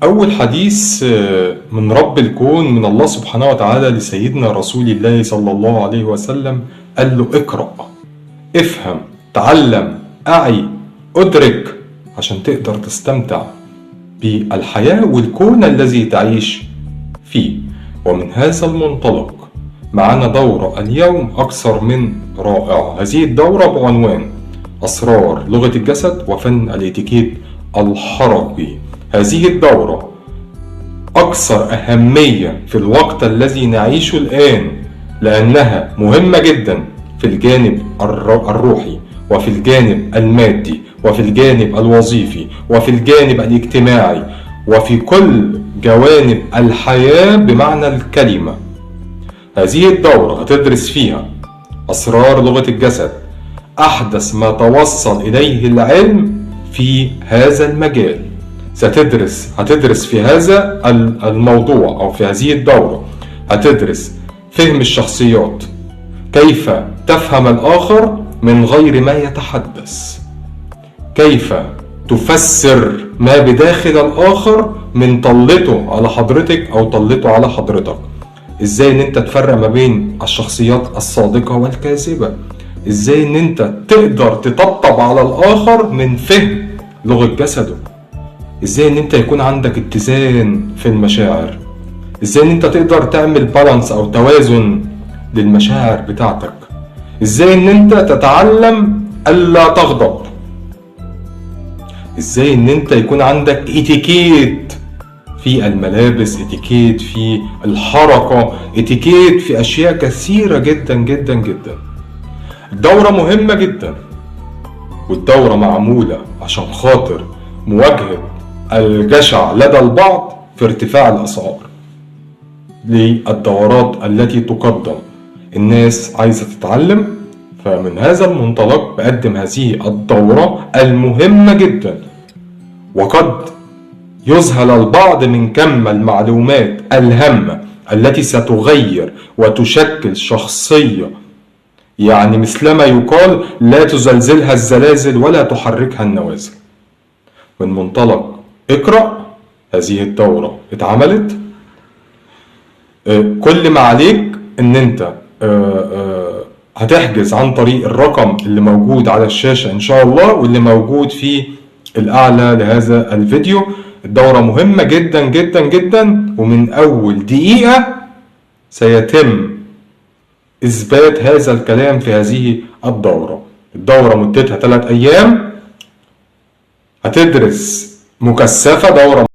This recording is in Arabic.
أول حديث من رب الكون من الله سبحانه وتعالى لسيدنا رسول الله صلى الله عليه وسلم، قال له اقرأ، افهم، تعلم، أعي، أدرك، عشان تقدر تستمتع بالحياة والكون الذي تعيش فيه. ومن هذا المنطلق معنا دورة اليوم أكثر من رائعة. هذه الدورة بعنوان أسرار لغة الجسد وفن الاتيكيت الحركي. هذه الدورة أكثر أهمية في الوقت الذي نعيشه الآن، لأنها مهمة جدا في الجانب الروحي وفي الجانب المادي وفي الجانب الوظيفي وفي الجانب الاجتماعي وفي كل جوانب الحياة بمعنى الكلمة. هذه الدورة هتدرس فيها أسرار لغة الجسد، أحدث ما توصل إليه العلم في هذا المجال. هتدرس في هذا الموضوع أو في هذه الدورة هتدرس فهم الشخصيات، كيف تفهم الآخر من غير ما يتحدث، كيف تفسر ما بداخل الآخر من طلته على حضرتك أو طلته على حضرتك، ازاي ان انت تفرق ما بين الشخصيات الصادقة والكاذبة، ازاي ان انت تقدر تطبطب على الآخر من فهم لغة جسده، ازاي ان انت يكون عندك اتزان في المشاعر، ازاي ان انت تقدر تعمل بالانس او توازن للمشاعر بتاعتك، ازاي ان انت تتعلم الا تغضب، ازاي ان انت يكون عندك اتيكيت في الملابس، اتيكيت في الحركة، اتيكيت في اشياء كثيرة جدا جدا جدا. الدورة مهمة جدا، والدورة معمولة عشان خاطر مواجهة الجشع لدى البعض في ارتفاع الأسعار للدورات التي تقدم. الناس عايزة تتعلم، فمن هذا المنطلق بقدم هذه الدورة المهمة جدا. وقد يذهل البعض من كم المعلومات الهامة التي ستغير وتشكل شخصية، يعني مثلما يقال لا تزلزلها الزلازل ولا تحركها النوازل. من منطلق اقرأ، هذه الدورة اتعملت. كل ما عليك ان انت هتحجز عن طريق الرقم اللي موجود على الشاشة ان شاء الله، واللي موجود في الاعلى لهذا الفيديو. الدورة مهمة جدا جدا جدا، ومن اول دقيقة سيتم اثبات هذا الكلام في هذه الدورة. الدورة مدتها 3 ايام، هتدرس مكثفة، دورة